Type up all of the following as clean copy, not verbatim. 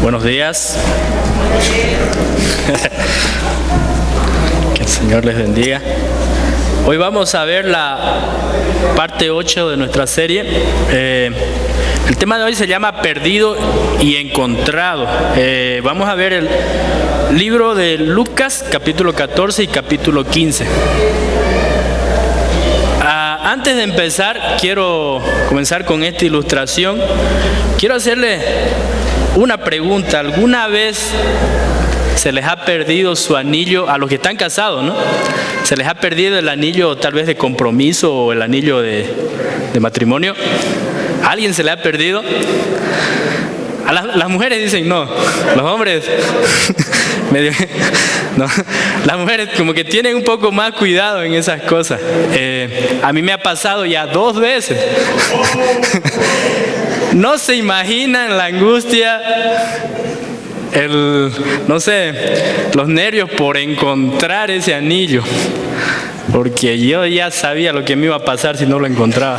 Buenos días. Que el Señor les bendiga. Hoy vamos a ver la parte 8 de nuestra serie. El tema de hoy se llama Perdido y Encontrado. Vamos a ver el libro de Lucas, capítulo 14 y capítulo 15. Antes de empezar, quiero comenzar con esta ilustración. Quiero hacerle una pregunta. ¿Alguna vez se les ha perdido su anillo a los que están casados, no? ¿Se les ha perdido el anillo tal vez de compromiso o el anillo de matrimonio? ¿A alguien se le ha perdido? A las mujeres dicen no, los hombres no, las mujeres como que tienen un poco más cuidado en esas cosas. A mí me ha pasado ya 2 veces. No se imaginan la angustia, los nervios por encontrar ese anillo, porque yo ya sabía lo que me iba a pasar si no lo encontraba.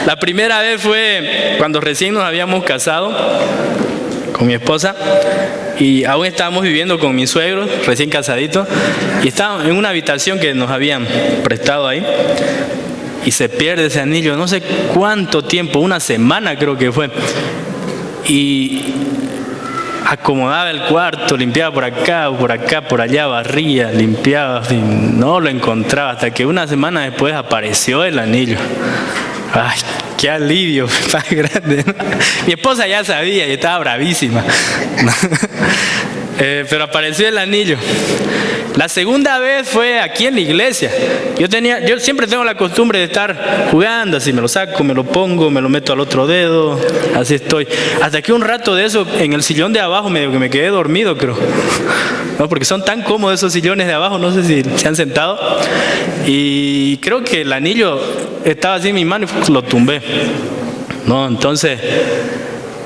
La primera vez fue cuando recién nos habíamos casado con mi esposa y aún estábamos viviendo con mis suegros, recién casaditos, y estábamos en una habitación que nos habían prestado ahí y se pierde ese anillo, no sé cuánto tiempo, 1 semana creo que fue, y acomodaba el cuarto, limpiaba por acá, por allá, barría, limpiaba, y no lo encontraba, hasta que 1 semana después apareció el anillo. Ay, qué alivio más grande, ¿no? Mi esposa ya sabía y estaba bravísima. Pero apareció el anillo. La segunda vez fue aquí en la iglesia. Yo siempre tengo la costumbre de estar jugando, así me lo saco, me lo pongo, me lo meto al otro dedo, así estoy. Hasta que un rato de eso en el sillón de abajo medio que me quedé dormido, creo. No, porque son tan cómodos esos sillones de abajo, no sé si se han sentado. Y creo que el anillo estaba así en mi mano y lo tumbé. No, entonces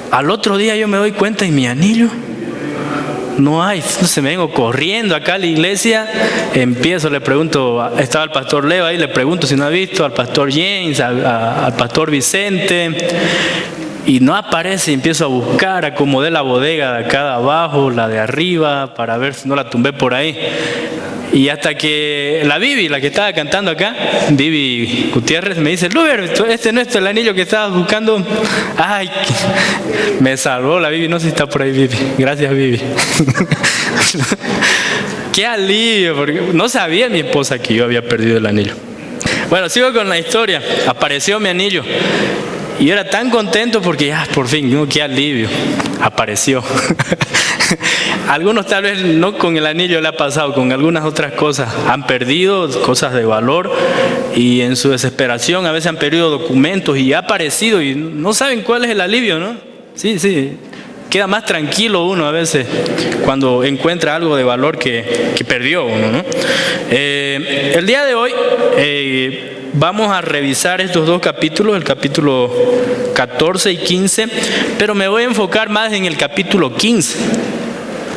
al otro día yo me doy cuenta y mi anillo no hay. Entonces me vengo corriendo acá a la iglesia, le pregunto, estaba el pastor Leo ahí, le pregunto si no ha visto al pastor James, al pastor Vicente, y no aparece. Empiezo a buscar, acomodé la bodega de acá de abajo, la de arriba, para ver si no la tumbé por ahí. Y hasta que la Vivi, la que estaba cantando acá, Vivi Gutiérrez, me dice: Luber, este no es el anillo que estabas buscando. Ay, me salvó la Vivi, no sé si está por ahí Vivi. Gracias, Vivi. Qué alivio, porque no sabía mi esposa que yo había perdido el anillo. Bueno, sigo con la historia. Apareció mi anillo. Y yo era tan contento porque ya, por fin, ¿no? Qué alivio. Apareció. Algunos tal vez no con el anillo le ha pasado, con algunas otras cosas. Han perdido cosas de valor y en su desesperación a veces han perdido documentos y ha aparecido y no saben cuál es el alivio, ¿no? Sí. Queda más tranquilo uno a veces cuando encuentra algo de valor que perdió uno, ¿no? El día de hoy vamos a revisar estos 2 capítulos, el capítulo 14 y 15, pero me voy a enfocar más en el capítulo 15.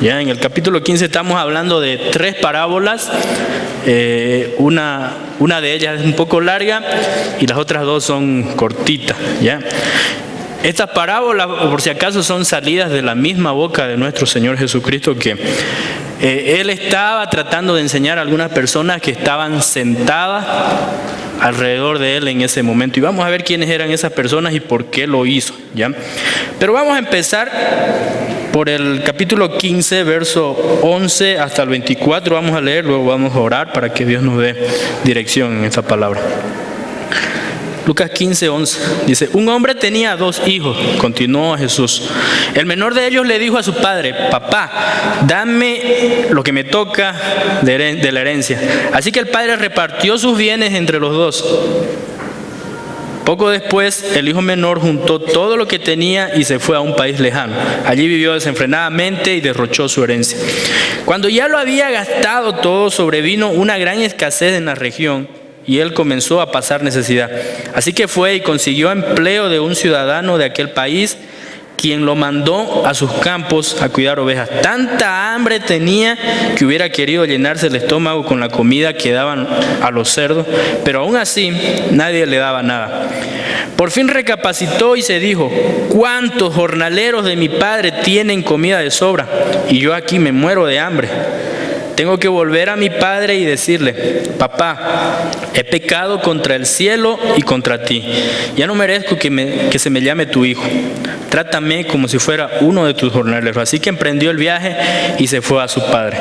Ya en el capítulo 15 estamos hablando de 3 parábolas. Una de ellas es un poco larga y las otras 2 son cortitas, ¿ya? Estas parábolas, por si acaso, son salidas de la misma boca de nuestro Señor Jesucristo, que Él estaba tratando de enseñar a algunas personas que estaban sentadas alrededor de Él en ese momento. Y vamos a ver quiénes eran esas personas y por qué lo hizo, ¿ya? Pero vamos a empezar por el capítulo 15, verso 11 hasta el 24. Vamos a leer, luego vamos a orar para que Dios nos dé dirección en esta palabra. Lucas 15, 11. Dice: un hombre tenía 2 hijos, continuó Jesús. El menor de ellos le dijo a su padre: papá, dame lo que me toca de la herencia. Así que el padre repartió sus bienes entre los 2. Poco después, el hijo menor juntó todo lo que tenía y se fue a un país lejano. Allí vivió desenfrenadamente y derrochó su herencia. Cuando ya lo había gastado todo, sobrevino una gran escasez en la región y él comenzó a pasar necesidad. Así que fue y consiguió empleo de un ciudadano de aquel país, quien lo mandó a sus campos a cuidar ovejas. Tanta hambre tenía que hubiera querido llenarse el estómago con la comida que daban a los cerdos, pero aún así nadie le daba nada. Por fin recapacitó y se dijo: ¿cuántos jornaleros de mi padre tienen comida de sobra? Y yo aquí me muero de hambre. Tengo que volver a mi padre y decirle: papá, he pecado contra el cielo y contra ti. Ya no merezco que se me llame tu hijo. Trátame como si fuera uno de tus jornaleros. Así que emprendió el viaje y se fue a su padre.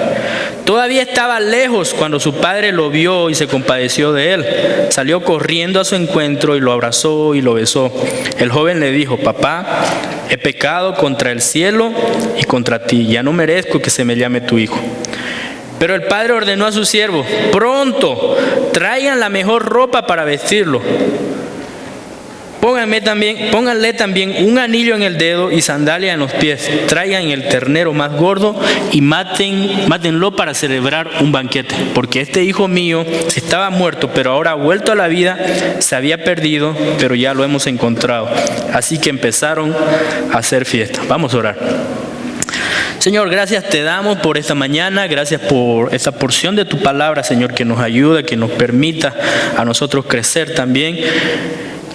Todavía estaba lejos cuando su padre lo vio y se compadeció de él. Salió corriendo a su encuentro y lo abrazó y lo besó. El joven le dijo: papá, he pecado contra el cielo y contra ti. Ya no merezco que se me llame tu hijo. Pero el padre ordenó a sus siervos: pronto, traigan la mejor ropa para vestirlo. Pónganle también un anillo en el dedo y sandalia en los pies. Traigan el ternero más gordo y mátenlo para celebrar un banquete. Porque este hijo mío estaba muerto, pero ahora ha vuelto a la vida. Se había perdido, pero ya lo hemos encontrado. Así que empezaron a hacer fiesta. Vamos a orar. Señor, gracias te damos por esta mañana, gracias por esta porción de tu palabra, Señor, que nos ayuda, que nos permita a nosotros crecer también.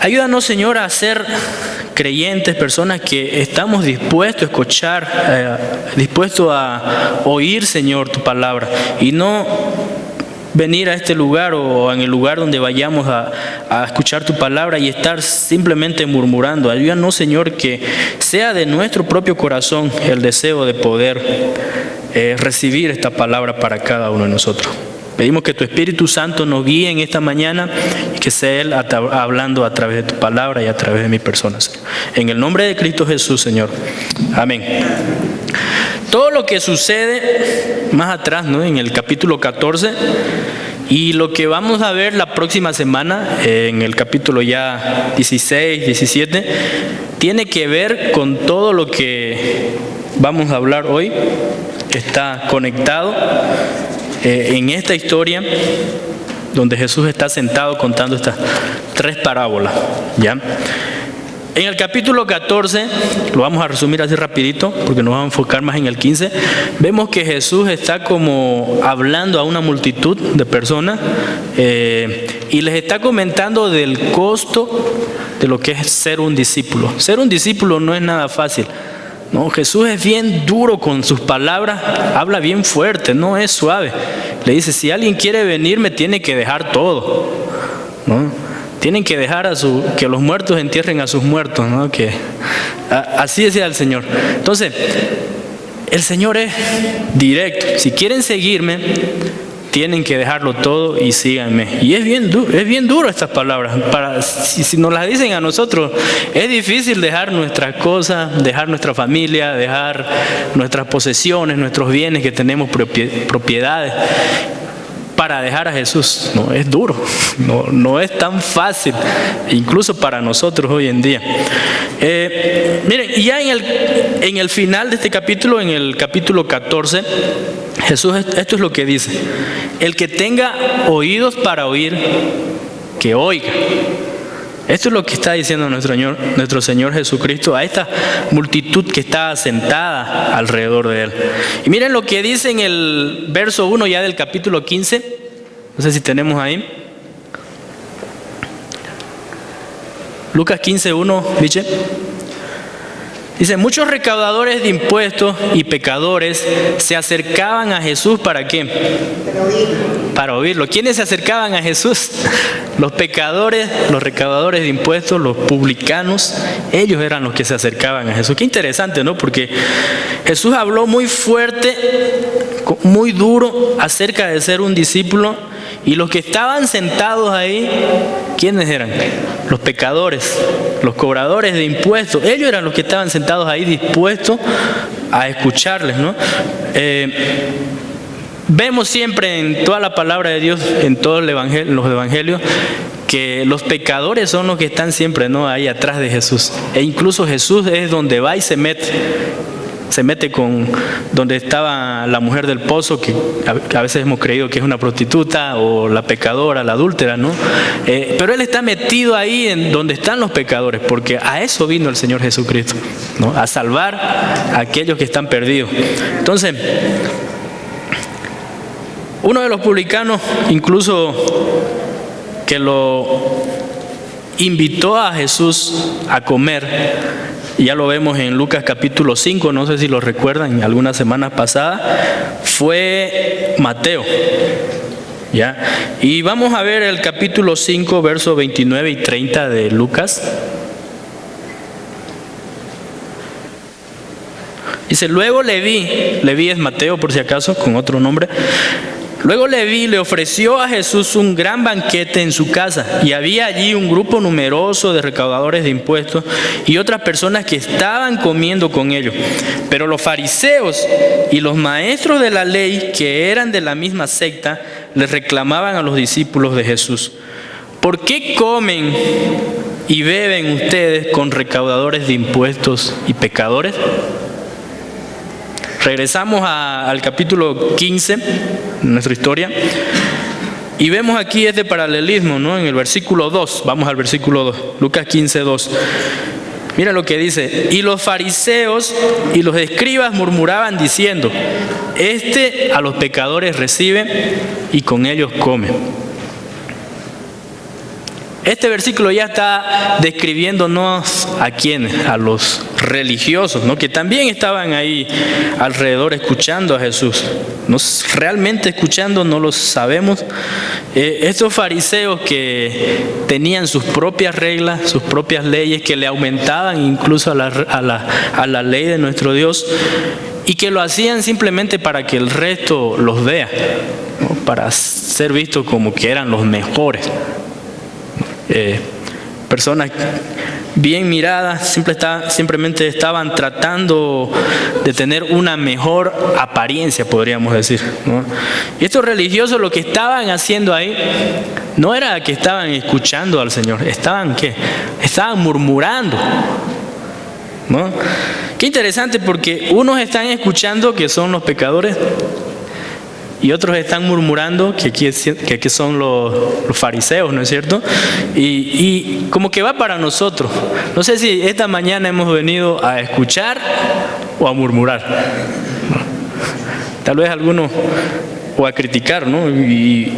Ayúdanos, Señor, a ser creyentes, personas que estamos dispuestos a escuchar, dispuestos a oír, Señor, tu palabra, y no venir a este lugar o en el lugar donde vayamos a escuchar tu palabra y estar simplemente murmurando. Ayúdanos, Señor, que sea de nuestro propio corazón el deseo de poder recibir esta palabra para cada uno de nosotros. Pedimos que tu Espíritu Santo nos guíe en esta mañana y que sea Él hablando a través de tu palabra y a través de mi persona, Señor. En el nombre de Cristo Jesús, Señor. Amén. Todo lo que sucede más atrás, ¿no?, en el capítulo 14, y lo que vamos a ver la próxima semana, en el capítulo ya 16, 17, tiene que ver con todo lo que vamos a hablar hoy. Está conectado en esta historia donde Jesús está sentado contando estas 3 parábolas, ¿ya? En el capítulo 14, lo vamos a resumir así rapidito porque nos vamos a enfocar más en el 15, vemos que Jesús está como hablando a una multitud de personas y les está comentando del costo de lo que es ser un discípulo. Ser un discípulo no es nada fácil. No, Jesús es bien duro con sus palabras, habla bien fuerte, no es suave. Le dice: si alguien quiere venirme, tiene que dejar todo, ¿no? Tienen que dejar que los muertos entierren a sus muertos, ¿no? Así decía el Señor. Entonces, el Señor es directo. Si quieren seguirme, tienen que dejarlo todo y síganme. Y es bien duro estas palabras. Si nos las dicen a nosotros, es difícil dejar nuestras cosas, dejar nuestra familia, dejar nuestras posesiones, nuestros bienes que tenemos, propiedades, para dejar a Jesús. No, es duro, no es tan fácil, incluso para nosotros hoy en día. Miren, y ya en el final de este capítulo, en el capítulo 14, Jesús, esto es lo que dice: el que tenga oídos para oír, que oiga. Esto es lo que está diciendo nuestro Señor Jesucristo a esta multitud que está sentada alrededor de Él. Y miren lo que dice en el verso 1 ya del capítulo 15. No sé si tenemos ahí. Lucas 15:1, ¿dice? Dice: muchos recaudadores de impuestos y pecadores se acercaban a Jesús. ¿Para qué? Para oírlo. ¿Quiénes se acercaban a Jesús? Los pecadores, los recaudadores de impuestos, los publicanos. Ellos eran los que se acercaban a Jesús. Qué interesante, ¿no? Porque Jesús habló muy fuerte, muy duro acerca de ser un discípulo. Y los que estaban sentados ahí, ¿quiénes eran? Los pecadores, los cobradores de impuestos. Ellos eran los que estaban sentados ahí dispuestos a escucharles, ¿no? Vemos siempre en toda la palabra de Dios, en todos los evangelios, que los pecadores son los que están siempre, ¿no?, ahí atrás de Jesús. E incluso Jesús es donde va y se mete con donde estaba la mujer del pozo, que a veces hemos creído que es una prostituta, o la pecadora, la adúltera, ¿no? Pero Él está metido ahí en donde están los pecadores, porque a eso vino el Señor Jesucristo, ¿no? A salvar a aquellos que están perdidos. Entonces, uno de los publicanos, incluso que lo invitó a Jesús a comer. Ya lo vemos en Lucas capítulo 5, no sé si lo recuerdan, algunas semanas pasadas, fue Mateo. ¿Ya? Y vamos a ver el capítulo 5, versos 29 y 30 de Lucas. Dice, luego Leví es Mateo por si acaso, con otro nombre. Luego Leví le ofreció a Jesús un gran banquete en su casa, y había allí un grupo numeroso de recaudadores de impuestos y otras personas que estaban comiendo con ellos. Pero los fariseos y los maestros de la ley, que eran de la misma secta, les reclamaban a los discípulos de Jesús: ¿por qué comen y beben ustedes con recaudadores de impuestos y pecadores? Regresamos al capítulo 15 de nuestra historia y vemos aquí este paralelismo, ¿no? En el versículo 2, vamos al versículo 2, Lucas 15, 2. Mira lo que dice: y los fariseos y los escribas murmuraban diciendo, este a los pecadores recibe y con ellos come. Este versículo ya está describiéndonos a quiénes, a los religiosos, ¿no? Que también estaban ahí alrededor escuchando a Jesús. ¿No? Realmente escuchando, no lo sabemos. Estos fariseos que tenían sus propias reglas, sus propias leyes, que le aumentaban incluso a la ley de nuestro Dios, y que lo hacían simplemente para que el resto los vea, ¿no? Para ser vistos como que eran los mejores. Personas bien miradas, simplemente estaban tratando de tener una mejor apariencia, podríamos decir, ¿no? Y estos religiosos lo que estaban haciendo ahí no era que estaban escuchando al Señor, estaban murmurando, ¿no? Qué interesante, porque unos están escuchando, que son los pecadores, y otros están murmurando, que aquí son los fariseos, ¿no es cierto? Y como que va para nosotros. No sé si esta mañana hemos venido a escuchar o a murmurar. Tal vez algunos, o a criticar, ¿no? Y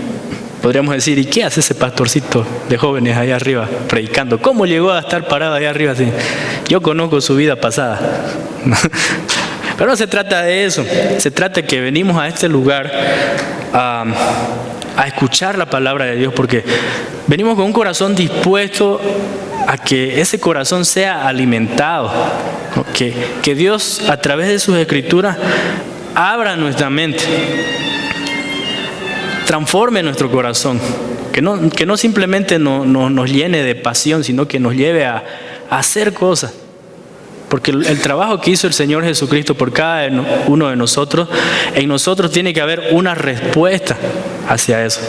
podríamos decir, ¿y qué hace ese pastorcito de jóvenes allá arriba predicando? ¿Cómo llegó a estar parado allá arriba así? Yo conozco su vida pasada. Pero no se trata de eso, se trata de que venimos a este lugar a escuchar la palabra de Dios, porque venimos con un corazón dispuesto a que ese corazón sea alimentado, ¿no? Que Dios a través de sus escrituras abra nuestra mente, transforme nuestro corazón, que no simplemente nos llene de pasión, sino que nos lleve a hacer cosas. Porque el trabajo que hizo el Señor Jesucristo por cada uno de nosotros, en nosotros tiene que haber una respuesta hacia eso,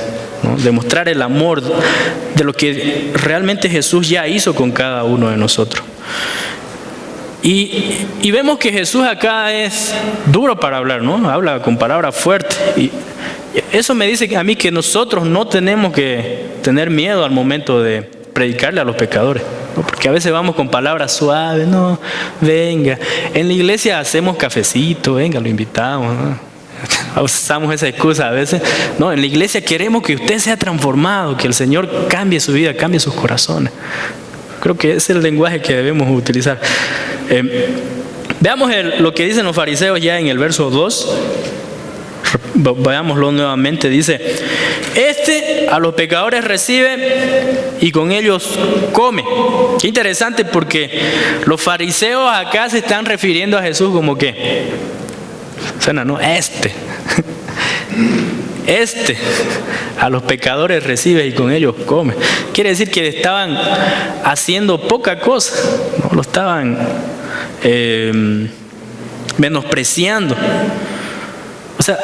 ¿no? Demostrar el amor de lo que realmente Jesús ya hizo con cada uno de nosotros. Y vemos que Jesús acá es duro para hablar, ¿no? Habla con palabras fuertes. Y eso me dice a mí que nosotros no tenemos que tener miedo al momento de predicarle a los pecadores, ¿no? Porque a veces vamos con palabras suaves, no, venga. En la iglesia hacemos cafecito, venga, lo invitamos, ¿no? Usamos esa excusa a veces. No, en la iglesia queremos que usted sea transformado, que el Señor cambie su vida, cambie sus corazones. Creo que ese es el lenguaje que debemos utilizar. Veamos lo que dicen los fariseos ya en el verso 2. Veámoslo nuevamente. Dice: este a los pecadores recibe y con ellos come. Qué interesante, porque los fariseos acá se están refiriendo a Jesús como que suena, ¿no? Este a los pecadores recibe y con ellos come. Quiere decir que estaban haciendo poca cosa, ¿no? Lo estaban menospreciando. O sea,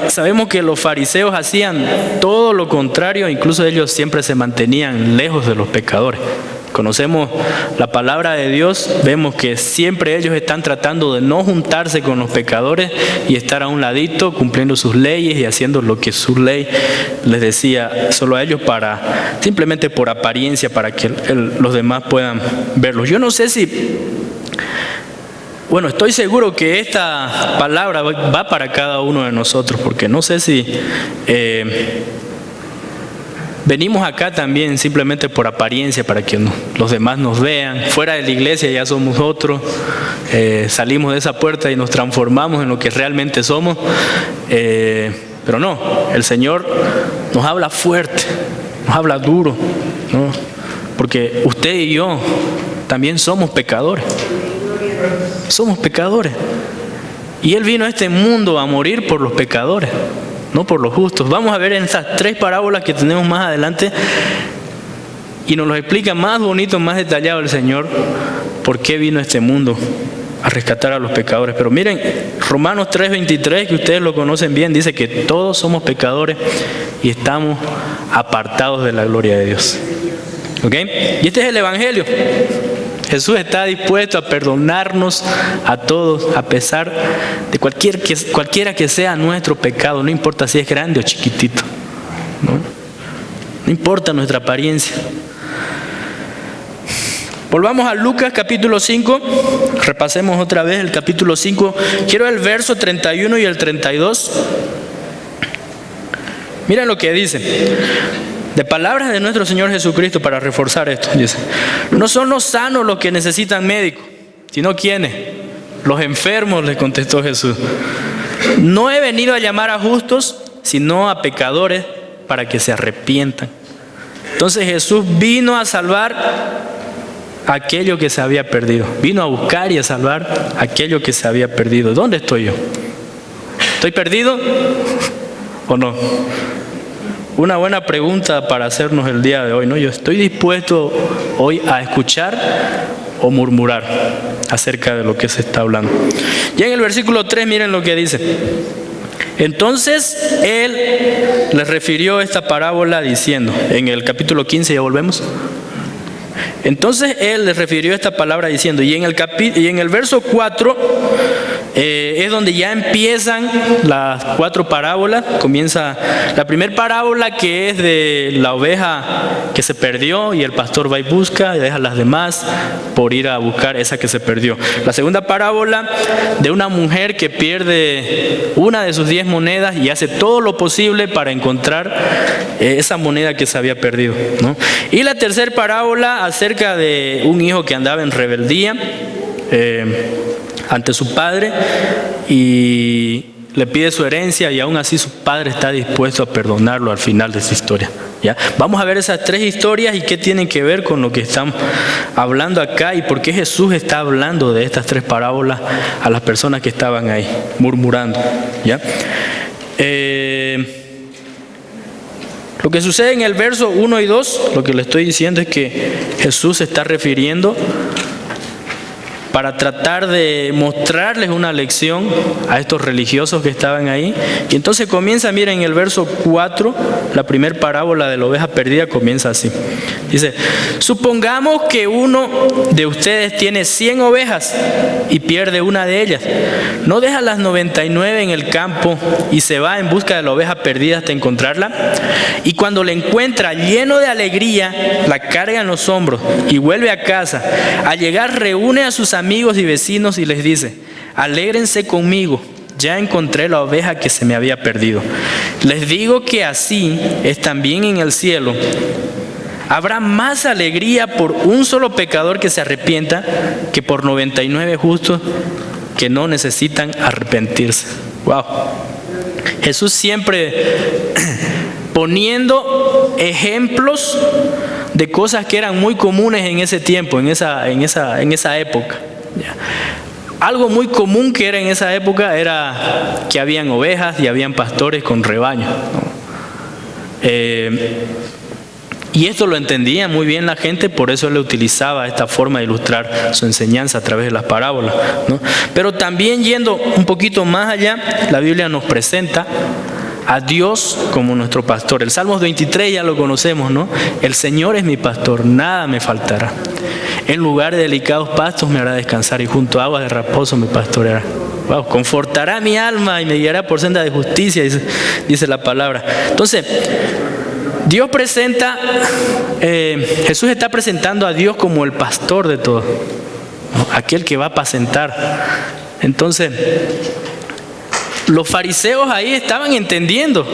sabemos que los fariseos hacían todo lo contrario, incluso ellos siempre se mantenían lejos de los pecadores. Conocemos la palabra de Dios, vemos que siempre ellos están tratando de no juntarse con los pecadores y estar a un ladito cumpliendo sus leyes y haciendo lo que su ley les decía solo a ellos, simplemente por apariencia, para que los demás puedan verlos. Yo no sé si... Bueno, estoy seguro que esta palabra va para cada uno de nosotros, porque no sé si venimos acá también simplemente por apariencia, para que los demás nos vean. Fuera de la iglesia ya somos otros. Salimos de esa puerta y nos transformamos en lo que realmente somos. Pero no, el Señor nos habla fuerte, nos habla duro, ¿no? Porque usted y yo también somos pecadores. Somos pecadores. Y Él vino a este mundo a morir por los pecadores, no por los justos. Vamos a ver en estas 3 parábolas que tenemos más adelante, y nos lo explica más bonito, más detallado el Señor, por qué vino a este mundo a rescatar a los pecadores. Pero miren, Romanos 3:23, que ustedes lo conocen bien, dice que todos somos pecadores y estamos apartados de la gloria de Dios. ¿Ok? Y este es el Evangelio. Jesús está dispuesto a perdonarnos a todos, a pesar de cualquiera que sea nuestro pecado, no importa si es grande o chiquitito, no importa nuestra apariencia. Volvamos a Lucas capítulo 5, repasemos otra vez el capítulo 5. Quiero el verso 31 y el 32. Miren lo que dice. De palabras de nuestro Señor Jesucristo, para reforzar esto, dice: no son los sanos los que necesitan médico, sino ¿quiénes? Los enfermos, les contestó Jesús. No he venido a llamar a justos, sino a pecadores, para que se arrepientan. Entonces Jesús vino a salvar aquello que se había perdido. Vino a buscar y a salvar aquello que se había perdido. ¿Dónde estoy yo? ¿Estoy perdido o no? Una buena pregunta para hacernos el día de hoy, ¿no? Yo estoy dispuesto hoy a escuchar o murmurar acerca de lo que se está hablando. Ya en el versículo 3, miren lo que dice. Entonces Él les refirió esta parábola diciendo, en el capítulo 15, ya volvemos. Entonces Él les refirió esta palabra diciendo, y en el verso 4 es donde ya empiezan las 4 parábolas. Comienza la primera parábola, que es de la oveja que se perdió y el pastor va y busca y deja las demás por ir a buscar esa que se perdió. La segunda parábola, de una mujer que pierde una de sus 10 monedas y hace todo lo posible para encontrar esa moneda que se había perdido, ¿no? Y la tercera parábola, acerca de un hijo que andaba en rebeldía ante su padre y le pide su herencia, y aún así su padre está dispuesto a perdonarlo al final de esa historia. ¿Ya? Vamos a ver esas 3 historias y qué tienen que ver con lo que estamos hablando acá, y por qué Jesús está hablando de estas 3 parábolas a las personas que estaban ahí murmurando. ¿Ya? Lo que sucede en el verso 1 y 2, lo que le estoy diciendo es que Jesús se está refiriendo para tratar de mostrarles una lección a estos religiosos que estaban ahí. Y entonces comienza, miren, en el verso 4, la primera parábola de la oveja perdida comienza así. Dice: supongamos que uno de ustedes tiene 100 ovejas y pierde una de ellas. ¿No deja las 99 en el campo y se va en busca de la oveja perdida hasta encontrarla? Y cuando la encuentra, lleno de alegría, la carga en los hombros y vuelve a casa. Al llegar, reúne a sus amigos y vecinos y les dice: alégrense conmigo, ya encontré la oveja que se me había perdido. Les digo que así es también en el cielo. Habrá más alegría por un solo pecador que se arrepienta que por 99 justos que no necesitan arrepentirse. Wow. Jesús siempre poniendo ejemplos de cosas que eran muy comunes en ese tiempo, en esa época. Algo muy común que era en esa época era que habían ovejas y habían pastores con rebaños, ¿no? Y esto lo entendía muy bien la gente, por eso le utilizaba esta forma de ilustrar su enseñanza a través de las parábolas, ¿no? Pero también, yendo un poquito más allá, la Biblia nos presenta a Dios como nuestro pastor. El Salmos 23 ya lo conocemos, ¿no? El Señor es mi pastor, nada me faltará. En lugar de delicados pastos me hará descansar, y junto a aguas de reposo me pastoreará. Wow, confortará mi alma y me guiará por senda de justicia, dice la palabra. Entonces, Dios presenta, Jesús está presentando a Dios como el pastor de todo, ¿no? Aquel que va a apacentar. Entonces, los fariseos ahí estaban entendiendo,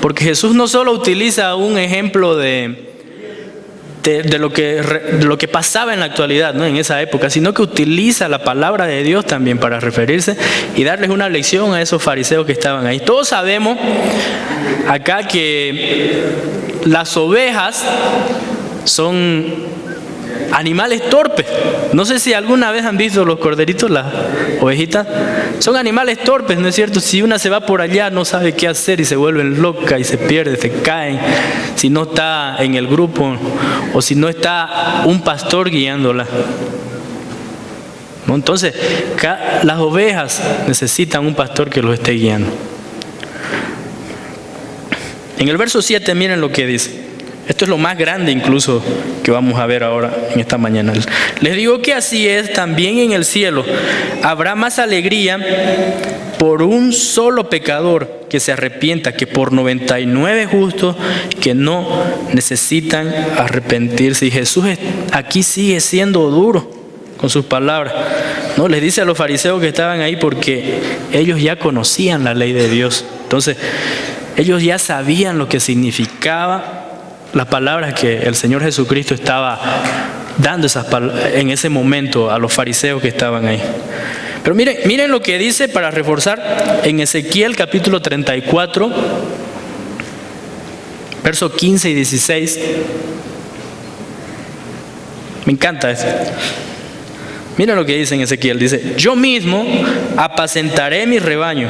porque Jesús no solo utiliza un ejemplo de lo que pasaba en la actualidad, ¿no? En esa época, sino que utiliza la palabra de Dios también para referirse y darles una lección a esos fariseos que estaban ahí. Todos sabemos acá que las ovejas son animales torpes. No sé si alguna vez han visto los corderitos, las ovejitas. Son animales torpes, ¿no es cierto? Si una se va por allá, no sabe qué hacer y se vuelven locas y se pierden, se caen. Si no está en el grupo o si no está un pastor guiándola. ¿No? Entonces, las ovejas necesitan un pastor que los esté guiando. En el verso 7, miren lo que dice. Esto es lo más grande incluso que vamos a ver ahora en esta mañana. Les digo que así es también en el cielo. Habrá más alegría por un solo pecador que se arrepienta que por 99 justos que no necesitan arrepentirse. Y Jesús aquí sigue siendo duro con sus palabras. No, les dice a los fariseos que estaban ahí porque ellos ya conocían la ley de Dios. Entonces, ellos ya sabían lo que significaba las palabras que el Señor Jesucristo estaba dando en ese momento a los fariseos que estaban ahí. Pero miren lo que dice para reforzar en Ezequiel capítulo 34, versos 15 y 16. Me encanta esto. Miren lo que dice en Ezequiel. Dice: yo mismo apacentaré mi rebaño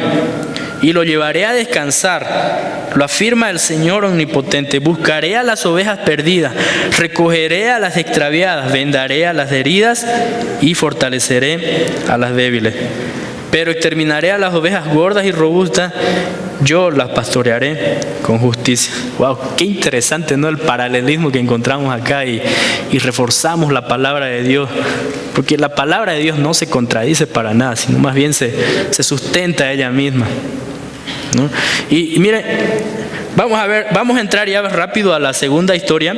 y lo llevaré a descansar, lo afirma el Señor omnipotente. Buscaré a las ovejas perdidas, recogeré a las extraviadas, vendaré a las heridas y fortaleceré a las débiles. Pero exterminaré a las ovejas gordas y robustas, yo las pastorearé con justicia. Wow, qué interesante, ¿no? El paralelismo que encontramos acá y reforzamos la palabra de Dios, porque la palabra de Dios no se contradice para nada, sino más bien se sustenta ella misma, ¿no? Y miren, vamos a entrar ya rápido a la segunda historia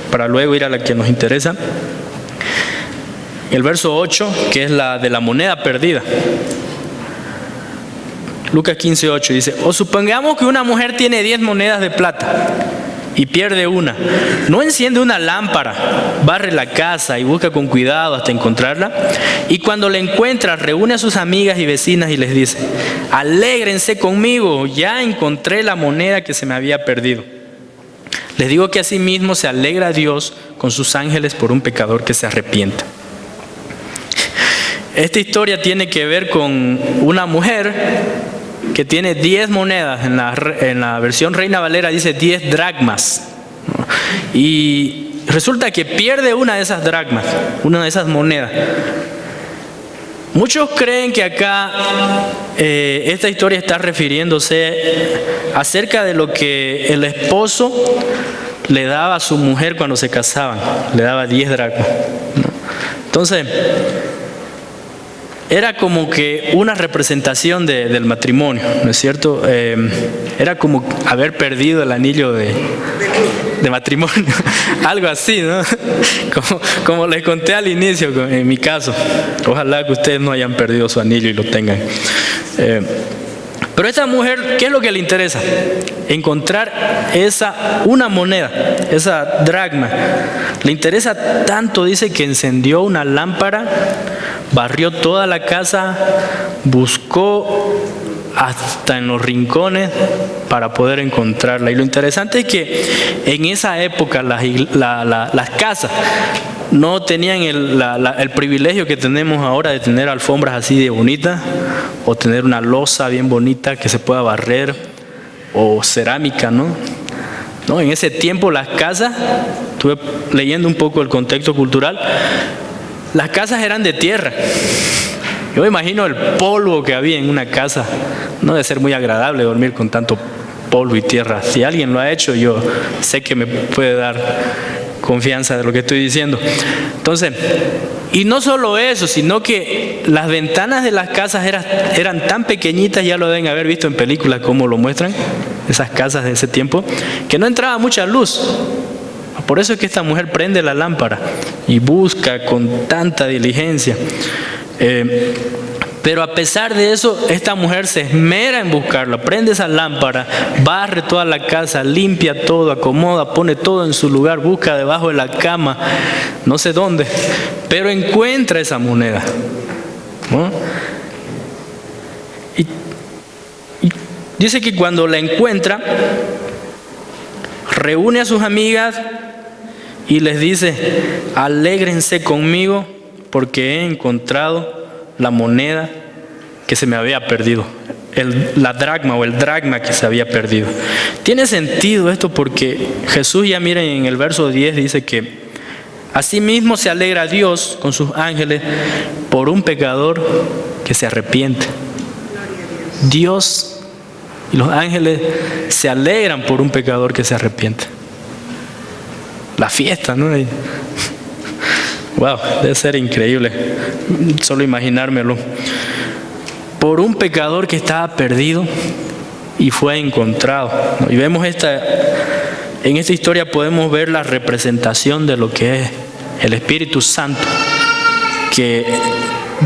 para luego ir a la que nos interesa. El verso 8, que es la de la moneda perdida. Lucas 15:8 dice: o supongamos que una mujer tiene 10 monedas de plata y pierde una. ¿No enciende una lámpara, barre la casa y busca con cuidado hasta encontrarla? Y cuando la encuentra, reúne a sus amigas y vecinas y les dice: alégrense conmigo, ya encontré la moneda que se me había perdido. Les digo que asimismo se alegra Dios con sus ángeles por un pecador que se arrepienta. Esta historia tiene que ver con una mujer que tiene 10 monedas. En la versión Reina Valera dice 10 dracmas, ¿no? Y resulta que pierde una de esas dracmas, una de esas monedas. Muchos creen que acá esta historia está refiriéndose acerca de lo que el esposo le daba a su mujer cuando se casaban. Le daba 10 dracmas, ¿no? Entonces, era como que una representación del matrimonio, ¿no es cierto? Era como haber perdido el anillo de matrimonio, algo así, ¿no? Como les conté al inicio, en mi caso. Ojalá que ustedes no hayan perdido su anillo y lo tengan. Pero a esta mujer, ¿qué es lo que le interesa? Encontrar una moneda, esa dracma. Le interesa tanto, dice, que encendió una lámpara, barrió toda la casa, buscó hasta en los rincones para poder encontrarla. Y lo interesante es que en esa época las casas no tenían el privilegio que tenemos ahora de tener alfombras así de bonitas, o tener una loza bien bonita que se pueda barrer, o cerámica, ¿no? No, en ese tiempo las casas, estuve leyendo un poco el contexto cultural, las casas eran de tierra. Yo me imagino el polvo que había en una casa. No debe ser muy agradable dormir con tanto polvo y tierra. Si alguien lo ha hecho, yo sé que me puede dar confianza de lo que estoy diciendo. Entonces, y no solo eso, sino que las ventanas de las casas eran tan pequeñitas, ya lo deben haber visto en películas como lo muestran, esas casas de ese tiempo, que no entraba mucha luz. Por eso es que esta mujer prende la lámpara y busca con tanta diligencia. Pero a pesar de eso, esta mujer se esmera en buscarla, prende esa lámpara, barre toda la casa, limpia todo, acomoda, pone todo en su lugar, busca debajo de la cama, no sé dónde, pero encuentra esa moneda, ¿no? Y dice que cuando la encuentra, reúne a sus amigas y les dice: alégrense conmigo porque he encontrado la moneda que se me había perdido, la dracma o el dracma que se había perdido. Tiene sentido esto porque Jesús, ya miren en el verso 10, dice que asimismo se alegra Dios con sus ángeles por un pecador que se arrepiente. Dios y los ángeles se alegran por un pecador que se arrepiente. La fiesta, ¿no? Wow, debe ser increíble solo imaginármelo. Por un pecador que estaba perdido y fue encontrado, ¿no? Y vemos en esta historia podemos ver la representación de lo que es el Espíritu Santo, que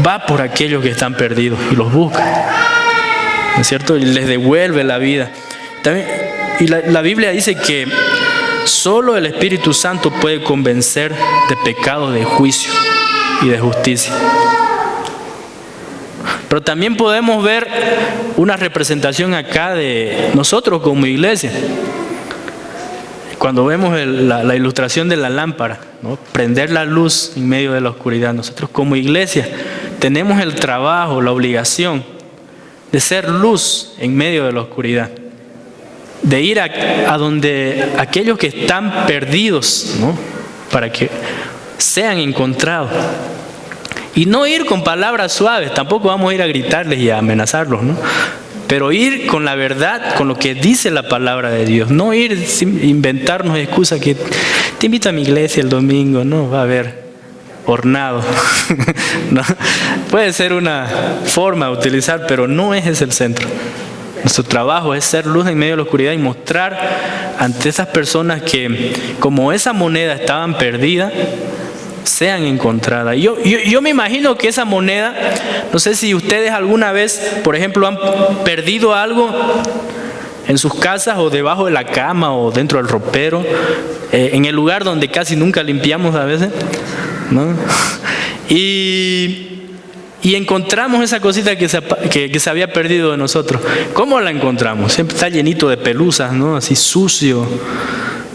va por aquellos que están perdidos y los busca, ¿no es cierto? Y les devuelve la vida. También, y la Biblia dice que solo el Espíritu Santo puede convencer de pecado, de juicio y de justicia. Pero también podemos ver una representación acá de nosotros como iglesia. Cuando vemos la ilustración de la lámpara, ¿no? Prender la luz en medio de la oscuridad. Nosotros como iglesia tenemos el trabajo, la obligación de ser luz en medio de la oscuridad. De ir a donde aquellos que están perdidos, ¿no? Para que sean encontrados. Y no ir con palabras suaves, tampoco vamos a ir a gritarles y a amenazarlos, ¿no? Pero ir con la verdad, con lo que dice la palabra de Dios. No ir sin inventarnos excusas que te invito a mi iglesia el domingo, no, va a haber hornado. ¿No? Puede ser una forma de utilizar, pero no ese es el centro. Nuestro trabajo es ser luz en medio de la oscuridad y mostrar ante esas personas que, como esa moneda estaban perdidas, sean encontradas. Yo me imagino que esa moneda, no sé si ustedes alguna vez, por ejemplo, han perdido algo en sus casas o debajo de la cama o dentro del ropero, en el lugar donde casi nunca limpiamos a veces, ¿no? Y encontramos esa cosita que se había perdido de nosotros. ¿Cómo la encontramos? Siempre está llenito de pelusas, ¿no? Así sucio,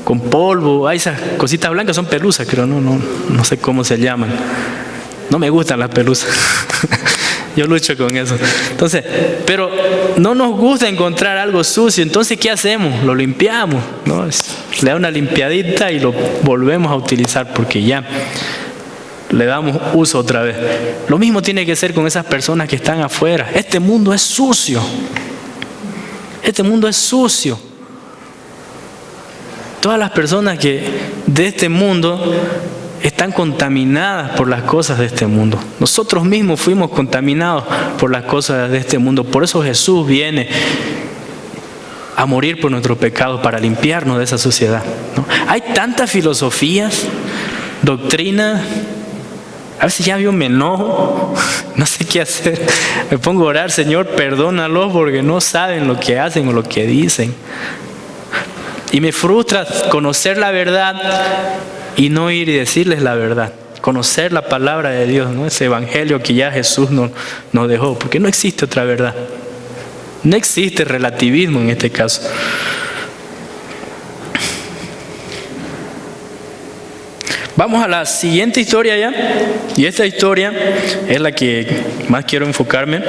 con polvo. Esas cositas blancas son pelusas, creo, no sé cómo se llaman. No me gustan las pelusas. Yo lucho con eso. Entonces, pero no nos gusta encontrar algo sucio. Entonces, ¿qué hacemos? Lo limpiamos, ¿no? Le da una limpiadita y lo volvemos a utilizar porque ya le damos uso otra vez. Lo mismo tiene que ser con esas personas que están afuera. Este mundo es sucio. Este mundo es sucio. Todas las personas que de este mundo están contaminadas por las cosas de este mundo. Nosotros mismos fuimos contaminados por las cosas de este mundo. Por eso Jesús viene a morir por nuestros pecados para limpiarnos de esa suciedad, ¿no? Hay tantas filosofías, doctrinas. A veces ya me enojo, no sé qué hacer. Me pongo a orar: Señor, perdónalos porque no saben lo que hacen o lo que dicen. Y me frustra conocer la verdad y no ir y decirles la verdad. Conocer la palabra de Dios, ¿no? Ese evangelio que ya Jesús nos dejó. Porque no existe otra verdad. No existe relativismo en este caso. Vamos a la siguiente historia ya. Y esta historia es la que más quiero enfocarme,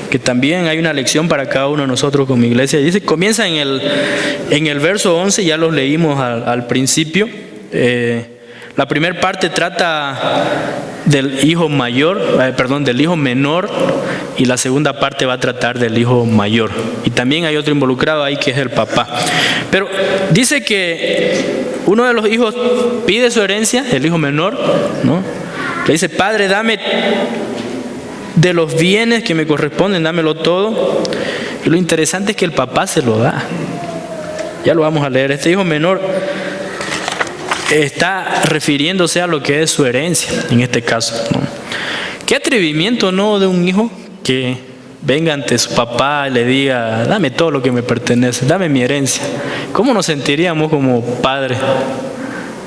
que también hay una lección para cada uno de nosotros como iglesia. Dice, comienza en el verso 11, ya los leímos al principio. La primera parte trata del hijo del hijo menor, y la segunda parte va a tratar del hijo mayor. Y también hay otro involucrado ahí que es el papá. Pero dice que uno de los hijos pide su herencia, el hijo menor, ¿no? Le dice: Padre, dame de los bienes que me corresponden, dámelo todo. Y lo interesante es que el papá se lo da. Ya lo vamos a leer. Este hijo menor está refiriéndose a lo que es su herencia, en este caso, ¿no? qué atrevimiento, ¿no?, de un hijo que venga ante su papá y le diga: dame todo lo que me pertenece, dame mi herencia. ¿Cómo nos sentiríamos como padres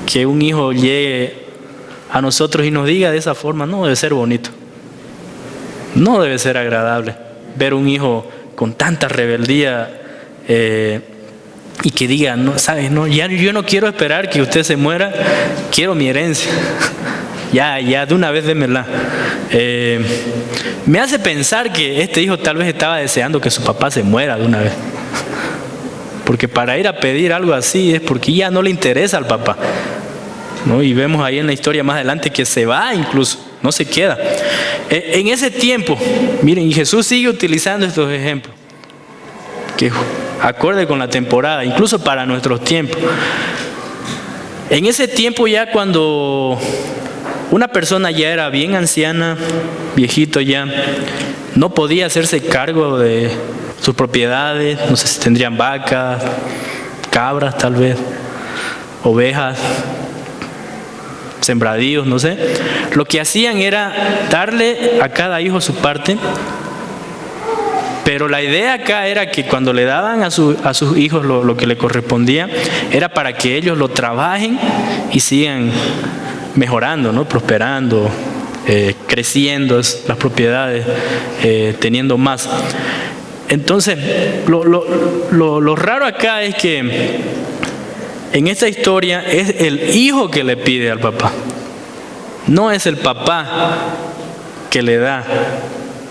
que un hijo llegue a nosotros y nos diga de esa forma? No debe ser bonito, no debe ser agradable ver un hijo con tanta rebeldía y que diga: no, sabes, no, ya yo no quiero esperar que usted se muera, quiero mi herencia. Ya, de una vez démela. Me hace pensar que este hijo tal vez estaba deseando que su papá se muera de una vez. Porque para ir a pedir algo así es porque ya no le interesa al papá, ¿no? Y vemos ahí en la historia más adelante que se va incluso, no se queda. En ese tiempo, miren, y Jesús sigue utilizando estos ejemplos, que acorde con la temporada, incluso para nuestros tiempos. En ese tiempo, ya cuando una persona ya era bien anciana, viejito ya, no podía hacerse cargo de sus propiedades, no sé si tendrían vacas, cabras tal vez, ovejas, sembradíos, no sé. Lo que hacían era darle a cada hijo su parte, pero la idea acá era que cuando le daban a sus hijos lo que le correspondía, era para que ellos lo trabajen y sigan mejorando, ¿no?, prosperando, creciendo las propiedades, teniendo más. Entonces, lo raro acá es que en esta historia es el hijo que le pide al papá, no es el papá que le da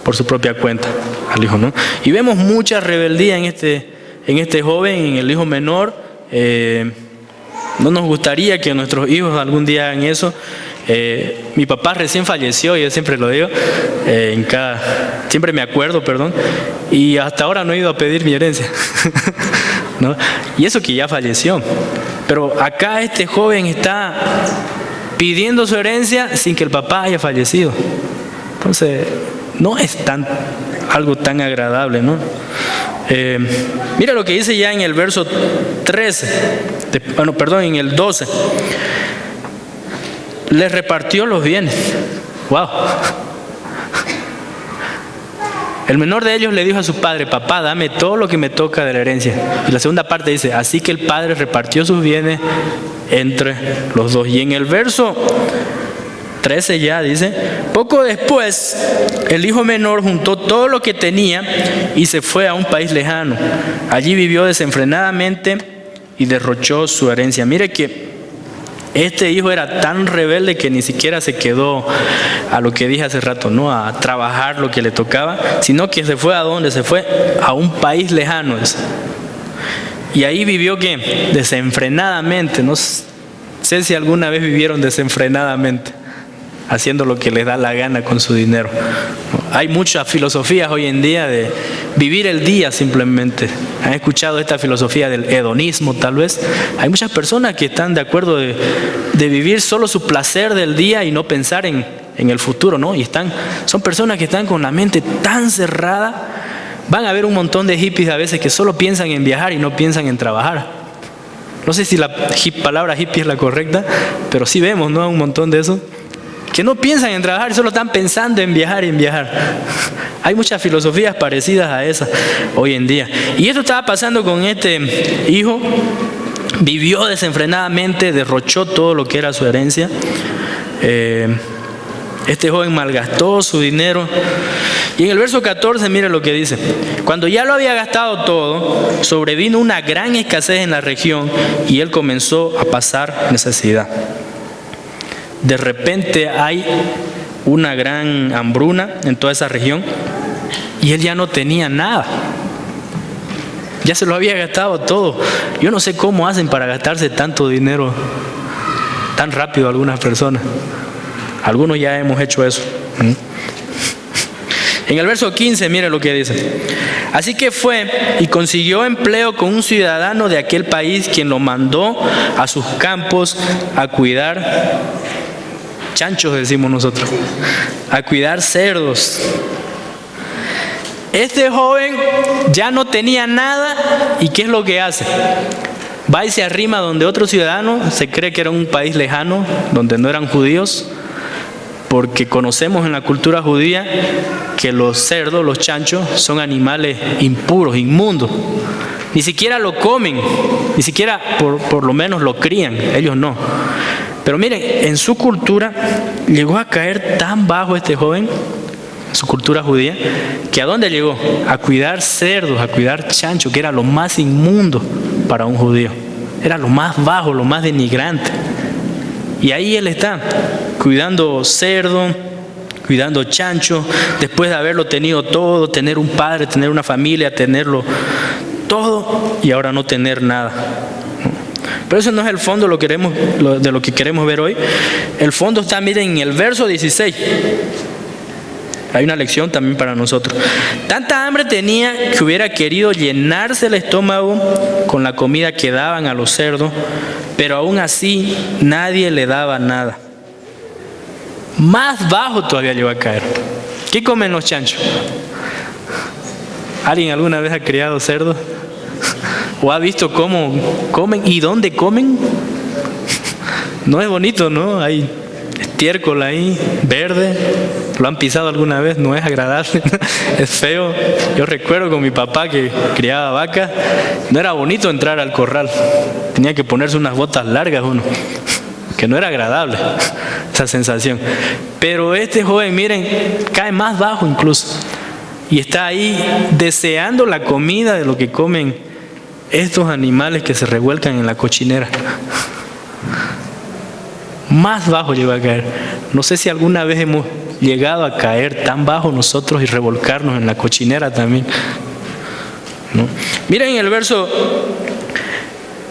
por su propia cuenta al hijo, ¿no? Y vemos mucha rebeldía en este joven, en el hijo menor. No nos gustaría que nuestros hijos algún día hagan eso. Mi papá recién falleció, yo siempre lo digo, siempre me acuerdo, y hasta ahora no he ido a pedir mi herencia, ¿no? Y eso que ya falleció. Pero acá este joven está pidiendo su herencia sin que el papá haya fallecido. Entonces, no es algo tan agradable, ¿no? Mira lo que dice ya en el verso 13, en el 12. Les repartió los bienes. Wow. El menor de ellos le dijo a su padre: papá, dame todo lo que me toca de la herencia. Y la segunda parte dice: así que el padre repartió sus bienes entre los dos. Y en el verso 13 ya dice: poco después el hijo menor juntó todo lo que tenía y se fue a un país lejano. Allí vivió desenfrenadamente y derrochó su herencia. Mire que este hijo era tan rebelde que ni siquiera se quedó a lo que dije hace rato, ¿no?, a trabajar lo que le tocaba, sino que se fue a dónde, se fue a un país lejano. Y ahí vivió ¿qué? Desenfrenadamente. No sé si alguna vez vivieron desenfrenadamente, haciendo lo que les da la gana con su dinero. Hay muchas filosofías hoy en día de vivir el día simplemente. ¿Han escuchado esta filosofía del hedonismo tal vez? Hay muchas personas que están de acuerdo de vivir solo su placer del día y no pensar en el futuro, ¿no? Y son personas que están con la mente tan cerrada. Van a ver un montón de hippies a veces que solo piensan en viajar y no piensan en trabajar. No sé si la palabra hippie es la correcta, pero sí vemos, ¿no?, un montón de eso, que no piensan en trabajar y solo están pensando en viajar y en viajar. Hay muchas filosofías parecidas a esas hoy en día. Y esto estaba pasando con este hijo. Vivió desenfrenadamente, derrochó todo lo que era su herencia. Este joven malgastó su dinero. Y en el verso 14, mire lo que dice: cuando ya lo había gastado todo, sobrevino una gran escasez en la región y él comenzó a pasar necesidad. De repente hay una gran hambruna en toda esa región y él ya no tenía nada. Ya se lo había gastado todo. Yo no sé cómo hacen para gastarse tanto dinero tan rápido algunas personas. Algunos ya hemos hecho eso. En el verso 15, mire lo que dice: así que fue y consiguió empleo con un ciudadano de aquel país, quien lo mandó a sus campos a cuidar chanchos, decimos nosotros, a cuidar cerdos. Este joven ya no tenía nada, y ¿qué es lo que hace? Va y se arrima donde otro ciudadano, se cree que era un país lejano, donde no eran judíos, porque conocemos en la cultura judía que los cerdos, los chanchos, son animales impuros, inmundos. Ni siquiera lo comen, ni siquiera por lo menos lo crían, ellos no. Pero miren, en su cultura llegó a caer tan bajo este joven, en su cultura judía, que ¿a dónde llegó? A cuidar cerdos, a cuidar chanchos, que era lo más inmundo para un judío. Era lo más bajo, lo más denigrante. Y ahí él está, cuidando cerdo, cuidando chancho, después de haberlo tenido todo, tener un padre, tener una familia, tenerlo todo, y ahora no tener nada. Pero eso no es el fondo de lo que queremos ver hoy. El fondo está, miren, en el verso 16. Hay una lección también para nosotros. Tanta hambre tenía que hubiera querido llenarse el estómago con la comida que daban a los cerdos, pero aún así nadie le daba nada. Más bajo todavía llegó a caer. ¿Qué comen los chanchos? ¿Alguien alguna vez ha criado cerdos? ¿O ha visto cómo comen y dónde comen? No es bonito, ¿no? Hay estiércol ahí, verde. ¿Lo han pisado alguna vez? No es agradable, es feo. Yo recuerdo con mi papá que criaba vacas, no era bonito entrar al corral. Tenía que ponerse unas botas largas uno, que no era agradable esa sensación. Pero este joven, miren, cae más bajo incluso. Y está ahí deseando la comida de lo que comen estos animales que se revuelcan en la cochinera. Más bajo llegó a caer. No sé si alguna vez hemos llegado a caer tan bajo nosotros y revolcarnos en la cochinera también, ¿no? Miren el verso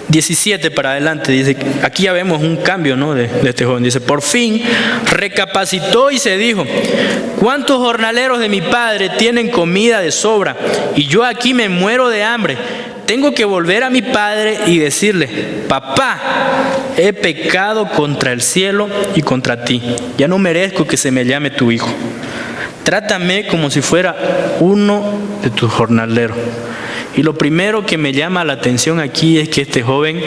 17 para adelante, dice, aquí ya vemos un cambio, ¿no? de este joven. Dice, por fin recapacitó y se dijo, ¿cuántos jornaleros de mi padre tienen comida de sobra? Y yo aquí me muero de hambre. Tengo que volver a mi padre y decirle, papá, he pecado contra el cielo y contra ti. Ya no merezco que se me llame tu hijo. Trátame como si fuera uno de tus jornaleros. Y lo primero que me llama la atención aquí es que este joven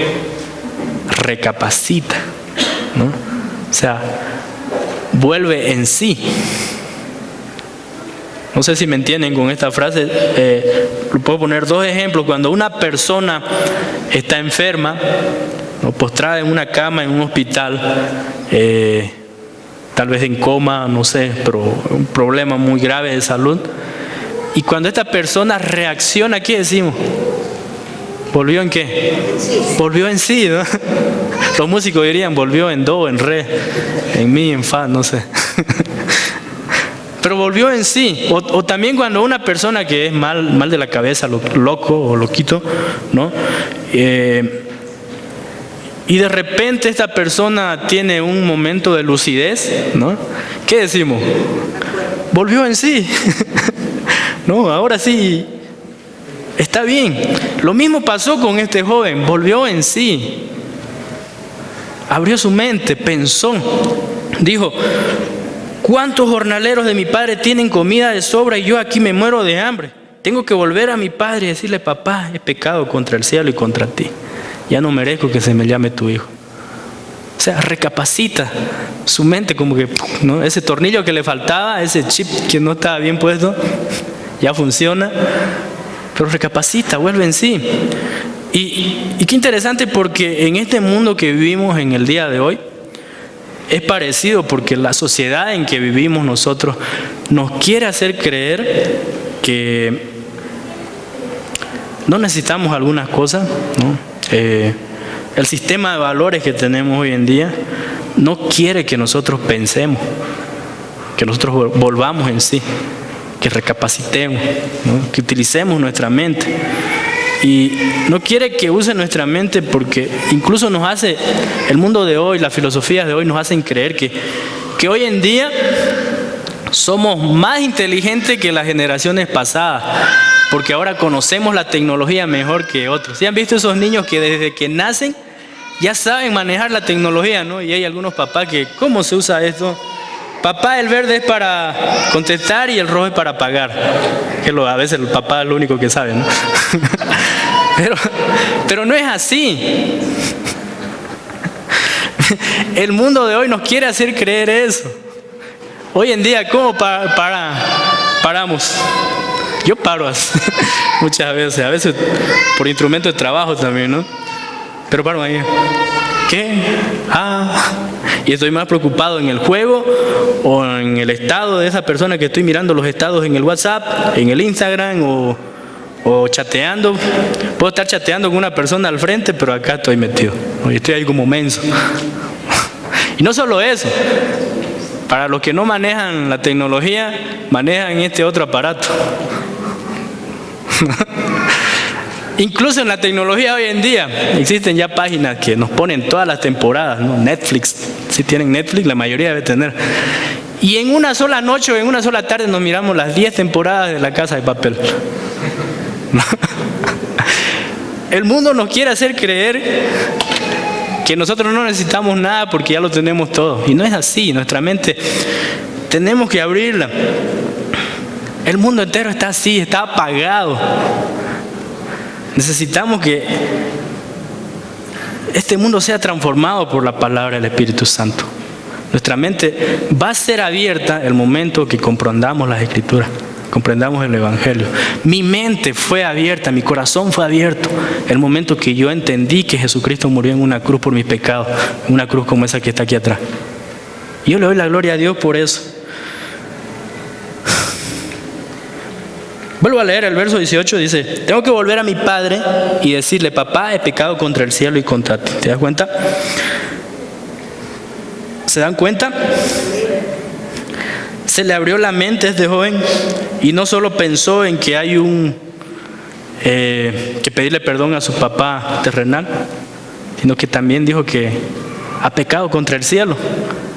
recapacita, ¿no? O sea, vuelve en sí. No sé si me entienden con esta frase. Puedo poner dos ejemplos. Cuando una persona está enferma o postrada en una cama en un hospital, tal vez en coma, no sé, pero un problema muy grave de salud, y cuando esta persona reacciona, ¿qué decimos? ¿Volvió en qué? Volvió en sí, ¿no? Los músicos dirían, volvió en do, en re, en mi, en fa, no sé. Pero volvió en sí. O también cuando una persona que es mal de la cabeza, loco o loquito, ¿no? Y de repente esta persona tiene un momento de lucidez, ¿no? ¿Qué decimos? Volvió en sí. No, ahora sí, está bien. Lo mismo pasó con este joven, volvió en sí. Abrió su mente, pensó, dijo, ¿cuántos jornaleros de mi padre tienen comida de sobra y yo aquí me muero de hambre? Tengo que volver a mi padre y decirle, papá, he pecado contra el cielo y contra ti. Ya no merezco que se me llame tu hijo. O sea, recapacita su mente, como que, ¿no? Ese tornillo que le faltaba, ese chip que no estaba bien puesto, ya funciona, pero recapacita, vuelve en sí. Y qué interesante, porque en este mundo que vivimos en el día de hoy, es parecido, porque la sociedad en que vivimos nosotros nos quiere hacer creer que no necesitamos algunas cosas, ¿no? El sistema de valores que tenemos hoy en día no quiere que nosotros pensemos, que nosotros volvamos en sí, que recapacitemos, ¿no? Que utilicemos nuestra mente. Y no quiere que use nuestra mente, porque incluso nos hace, el mundo de hoy, las filosofías de hoy nos hacen creer que hoy en día somos más inteligentes que las generaciones pasadas, porque ahora conocemos la tecnología mejor que otros. ¿Sí han visto esos niños que desde que nacen ya saben manejar la tecnología, ¿no? Y hay algunos papás que, ¿cómo se usa esto? Papá, el verde es para contestar y el rojo es para apagar. Que a veces el papá es lo único que sabe, ¿no? Pero no es así. El mundo de hoy nos quiere hacer creer eso. Hoy en día, ¿cómo paramos? Yo paro así, muchas veces, a veces por instrumento de trabajo también, ¿no? Pero paro ahí. ¿Qué? Y estoy más preocupado en el juego o en el estado de esa persona que estoy mirando los estados en el WhatsApp, en el Instagram o chateando. Puedo estar chateando con una persona al frente, pero acá estoy metido. Estoy ahí como menso. Y no solo eso. Para los que no manejan la tecnología, manejan este otro aparato. Incluso en la tecnología hoy en día existen ya páginas que nos ponen todas las temporadas, ¿no? Netflix, si tienen Netflix, la mayoría debe tener. Y en una sola noche o en una sola tarde nos miramos las 10 temporadas de La Casa de Papel. El mundo nos quiere hacer creer que nosotros no necesitamos nada porque ya lo tenemos todo. Y no es así, nuestra mente tenemos que abrirla. El mundo entero está así, está apagado. Necesitamos que este mundo sea transformado por la palabra del Espíritu Santo. Nuestra mente va a ser abierta el momento que comprendamos las Escrituras, comprendamos el Evangelio. Mi mente fue abierta, mi corazón fue abierto el momento que yo entendí que Jesucristo murió en una cruz por mis pecados, en una cruz como esa que está aquí atrás. Y yo le doy la gloria a Dios por eso. Vuelvo a leer el verso 18, dice: tengo que volver a mi padre y decirle: papá, he pecado contra el cielo y contra ti. ¿Te das cuenta? ¿Se dan cuenta? Se le abrió la mente a este joven y no solo pensó en que hay que pedirle perdón a su papá terrenal, sino que también dijo que ha pecado contra el cielo,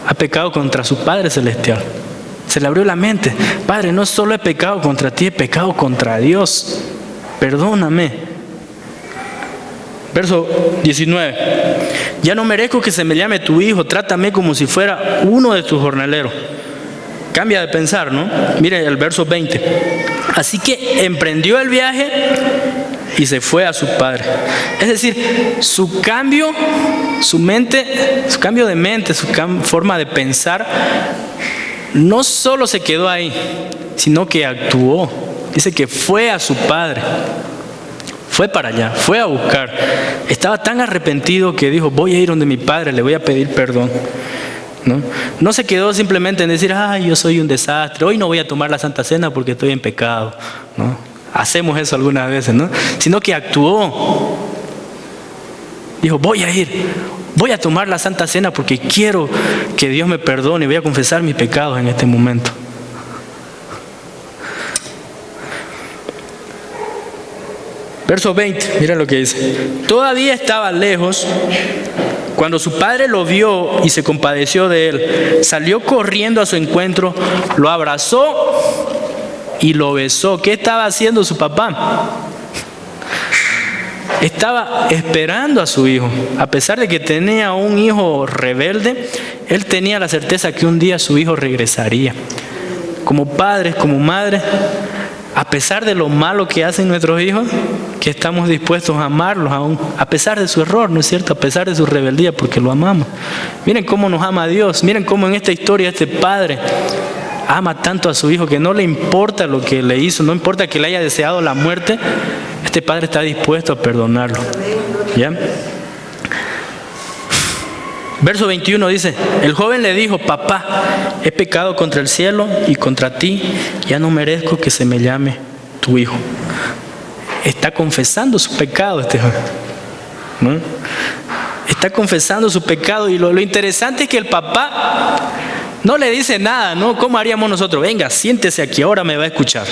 ha pecado contra su Padre celestial. Se le abrió la mente: Padre, no solo he pecado contra ti, he pecado contra Dios. Perdóname. Verso 19: ya no merezco que se me llame tu hijo, trátame como si fuera uno de tus jornaleros. Cambia de pensar, ¿no? Mire el verso 20. Así que emprendió el viaje y se fue a su padre. Es decir, su cambio de mente, su forma de pensar, no solo se quedó ahí, sino que actuó. Dice que fue a su padre. Fue para allá, fue a buscar. Estaba tan arrepentido que dijo: voy a ir donde mi padre, le voy a pedir perdón. No se quedó simplemente en decir: ay, yo soy un desastre, hoy no voy a tomar la Santa Cena porque estoy en pecado, ¿no? Hacemos eso algunas veces, ¿no? Sino que actuó. Dijo: voy a ir, voy a tomar la Santa Cena porque quiero que Dios me perdone, voy a confesar mis pecados en este momento. Verso 20, mira lo que dice: todavía estaba lejos cuando su padre lo vio y se compadeció de él. Salió corriendo a su encuentro, lo abrazó y lo besó. ¿Qué estaba haciendo su papá? Estaba esperando a su hijo. A pesar de que tenía un hijo rebelde, él tenía la certeza que un día su hijo regresaría. Como padres, como madres, a pesar de lo malo que hacen nuestros hijos, que estamos dispuestos a amarlos aún, a pesar de su error, ¿no es cierto? A pesar de su rebeldía, porque lo amamos. Miren cómo nos ama Dios. Miren cómo en esta historia este padre ama tanto a su hijo que no le importa lo que le hizo, no importa que le haya deseado la muerte. Este padre está dispuesto a perdonarlo. ¿Ya? Verso 21 dice: el joven le dijo: papá, he pecado contra el cielo y contra ti, ya no merezco que se me llame tu hijo. Está confesando su pecado este joven, ¿no? Está confesando su pecado. Y lo interesante es que el papá no le dice nada, ¿no? ¿Cómo haríamos nosotros? Venga, siéntese aquí, ahora me va a escuchar.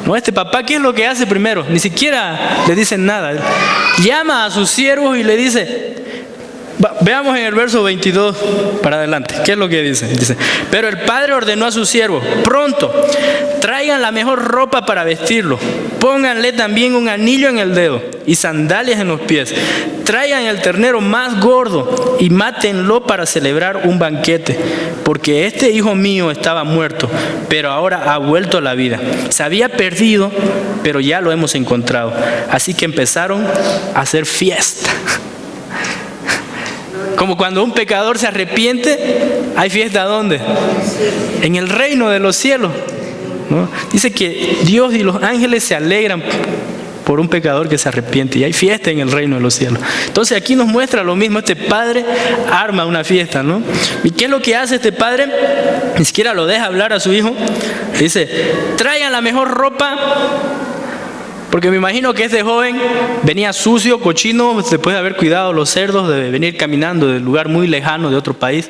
No, este papá, ¿qué es lo que hace primero? Ni siquiera le dicen nada. Llama a sus siervos y le dice... Veamos en el verso 22 para adelante. ¿Qué es lo que dice? Dice: pero el padre ordenó a sus siervos: pronto, traigan la mejor ropa para vestirlo, pónganle también un anillo en el dedo y sandalias en los pies, traigan el ternero más gordo y mátenlo para celebrar un banquete, porque este hijo mío estaba muerto, pero ahora ha vuelto a la vida. Se había perdido, pero ya lo hemos encontrado. Así que empezaron a hacer fiesta. Como cuando un pecador se arrepiente ¿Hay fiesta dónde? En el reino de los cielos, ¿no? Dice que Dios y los ángeles se alegran por un pecador que se arrepiente, y hay fiesta en el reino de los cielos. Entonces aquí nos muestra lo mismo. Este padre arma una fiesta, ¿no? ¿Y qué es lo que hace este padre? Ni siquiera lo deja hablar a su hijo. Dice: traigan la mejor ropa, porque me imagino que este joven venía sucio, cochino, después de haber cuidado los cerdos, de venir caminando de lugar muy lejano de otro país.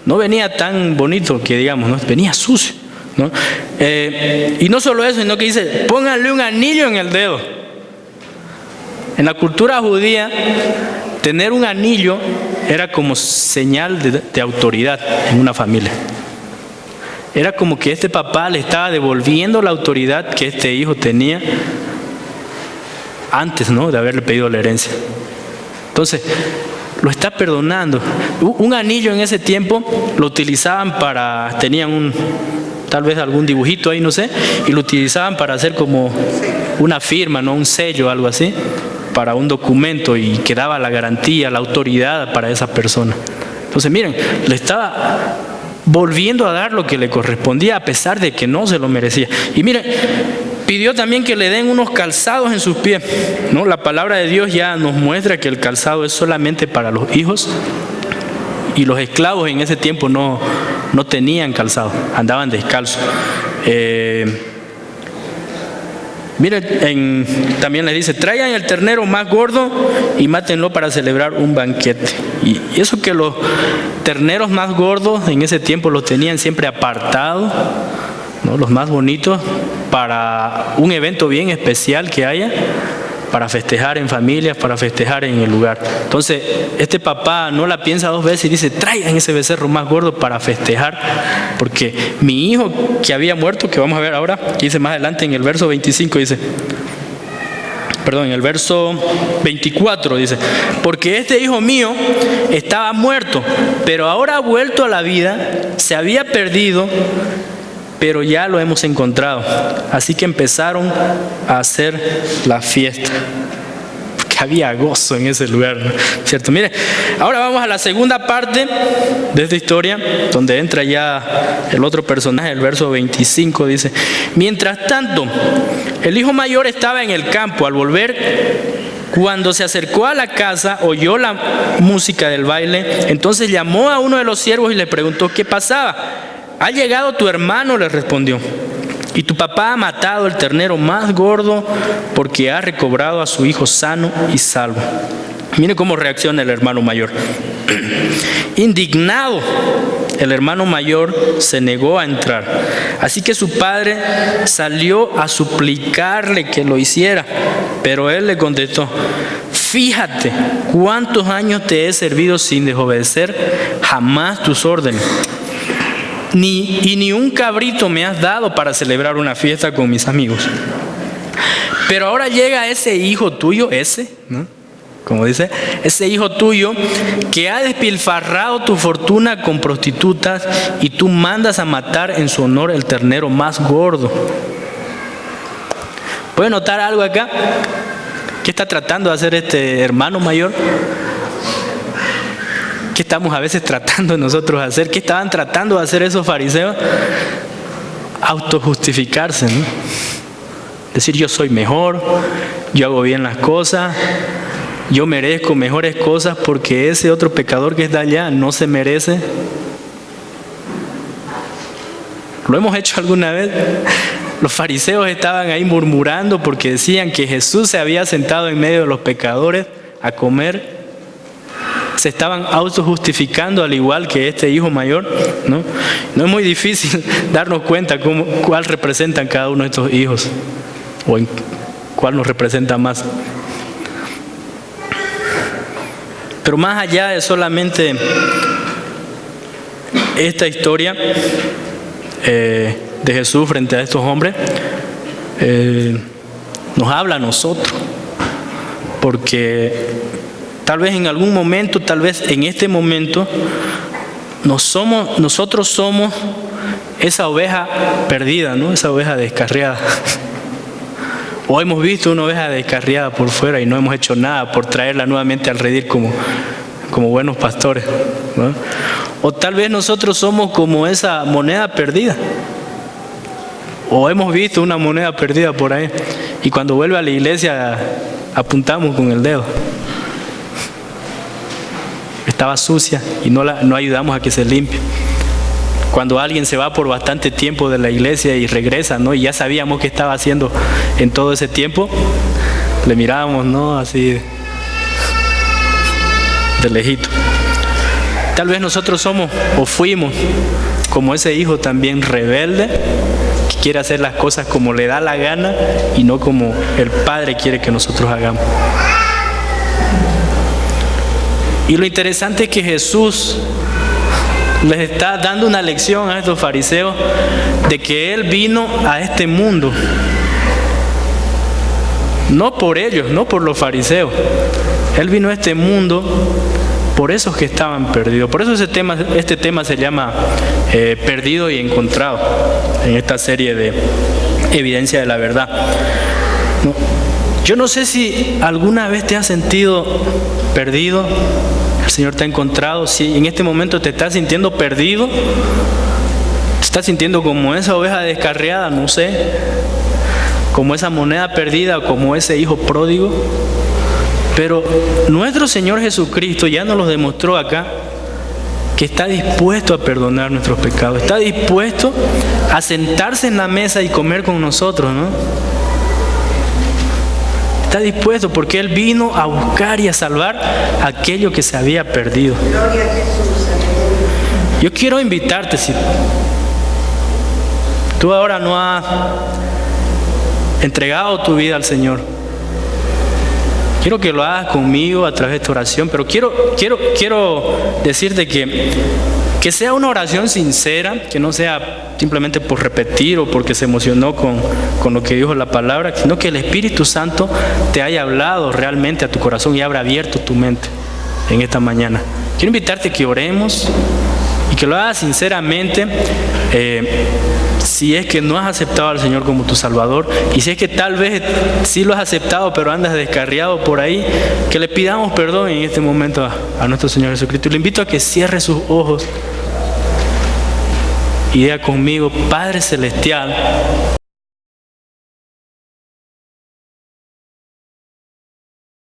No venía tan bonito que digamos, ¿no? Venía sucio, ¿no? Y no solo eso, sino que dice: pónganle un anillo en el dedo. En la cultura judía, tener un anillo era como señal de autoridad en una familia. Era como que este papá le estaba devolviendo la autoridad que este hijo tenía antes, ¿no?, de haberle pedido la herencia. Entonces, lo está perdonando. Un anillo en ese tiempo lo utilizaban para, tenían tal vez algún dibujito ahí, no sé, y lo utilizaban para hacer como una firma, ¿no?, un sello, algo así, para un documento, y que daba la garantía, la autoridad para esa persona. Entonces miren, le estaba volviendo a dar lo que le correspondía a pesar de que no se lo merecía. Y miren, pidió también que le den unos calzados en sus pies, ¿no? La palabra de Dios ya nos muestra que el calzado es solamente para los hijos, y los esclavos en ese tiempo no tenían calzado, andaban descalzos. Miren, también le dice: traigan el ternero más gordo y mátenlo para celebrar un banquete. Y eso que los terneros más gordos en ese tiempo los tenían siempre apartados, ¿no?, los más bonitos, para un evento bien especial que haya, para festejar en familias, para festejar en el lugar. Entonces, este papá no la piensa dos veces y dice: traigan ese becerro más gordo para festejar, porque mi hijo que había muerto, que vamos a ver ahora, que dice más adelante en el verso 25, dice, perdón, en el verso 24 dice: porque este hijo mío estaba muerto, pero ahora ha vuelto a la vida, se había perdido, pero ya lo hemos encontrado. Así que empezaron a hacer la fiesta, porque había gozo en ese lugar, ¿no? ¿Cierto? Mire, ahora vamos a la segunda parte de esta historia, donde entra ya el otro personaje. El verso 25 dice: mientras tanto, el hijo mayor estaba en el campo. Al volver, cuando se acercó a la casa, oyó la música del baile. Entonces llamó a uno de los siervos y le preguntó qué pasaba. «Ha llegado tu hermano», le respondió, «y tu papá ha matado el ternero más gordo porque ha recobrado a su hijo sano y salvo». Mire cómo reacciona el hermano mayor. Indignado, el hermano mayor se negó a entrar. Así que su padre salió a suplicarle que lo hiciera, pero él le contestó: «Fíjate cuántos años te he servido sin desobedecer jamás tus órdenes. Ni un cabrito me has dado para celebrar una fiesta con mis amigos. Pero ahora llega ese hijo tuyo», ¿no?, como dice, ese hijo tuyo que ha despilfarrado tu fortuna con prostitutas, y tú mandas a matar en su honor el ternero más gordo. ¿Puede notar algo acá? ¿Qué está tratando de hacer este hermano mayor? ¿Qué estamos a veces tratando nosotros de hacer? ¿Qué estaban tratando de hacer esos fariseos? Autojustificarse, ¿no? Decir: yo soy mejor, yo hago bien las cosas, yo merezco mejores cosas porque ese otro pecador que está allá no se merece. ¿Lo hemos hecho alguna vez? Los fariseos estaban ahí murmurando porque decían que Jesús se había sentado en medio de los pecadores a comer. Se estaban autojustificando, al igual que este hijo mayor, ¿no? No es muy difícil darnos cuenta cuál representan cada uno de estos hijos, o en cuál nos representa más. Pero más allá de solamente esta historia de Jesús frente a estos hombres, nos habla a nosotros, porque tal vez en algún momento, tal vez en este momento, nosotros somos esa oveja perdida, ¿no?, esa oveja descarriada. O hemos visto una oveja descarriada por fuera y no hemos hecho nada por traerla nuevamente al redil como buenos pastores, ¿no? O tal vez nosotros somos como esa moneda perdida. O hemos visto una moneda perdida por ahí. Y cuando vuelve a la iglesia apuntamos con el dedo. Estaba sucia y no ayudamos a que se limpie. Cuando alguien se va por bastante tiempo de la iglesia y regresa, ¿no? Y ya sabíamos qué estaba haciendo en todo ese tiempo, le mirábamos, ¿no? Así de lejito. Tal vez nosotros somos o fuimos como ese hijo también rebelde que quiere hacer las cosas como le da la gana y no como el Padre quiere que nosotros hagamos. Y lo interesante es que Jesús les está dando una lección a estos fariseos de que Él vino a este mundo, no por ellos, no por los fariseos. Él vino a este mundo por esos que estaban perdidos. Por eso este tema se llama Perdido y Encontrado, en esta serie de Evidencia de la Verdad. ¿No? Yo no sé si alguna vez te has sentido perdido, el Señor te ha encontrado. Si en este momento te estás sintiendo perdido, te estás sintiendo como esa oveja descarriada, no sé, como esa moneda perdida o como ese hijo pródigo. Pero nuestro Señor Jesucristo ya nos lo demostró acá, que está dispuesto a perdonar nuestros pecados, está dispuesto a sentarse en la mesa y comer con nosotros, ¿no? Está dispuesto porque Él vino a buscar y a salvar aquello que se había perdido. Yo quiero invitarte, si tú ahora no has entregado tu vida al Señor, quiero que lo hagas conmigo a través de esta oración, pero quiero decirte que sea una oración sincera, que no sea simplemente por repetir o porque se emocionó con lo que dijo la palabra, sino que el Espíritu Santo te haya hablado realmente a tu corazón y abra abierto tu mente en esta mañana. Quiero invitarte a que oremos y que lo hagas sinceramente. Si es que no has aceptado al Señor como tu Salvador, y si es que tal vez sí lo has aceptado pero andas descarriado por ahí, que le pidamos perdón en este momento a nuestro Señor Jesucristo. Y le invito a que cierre sus ojos y diga conmigo: Padre Celestial,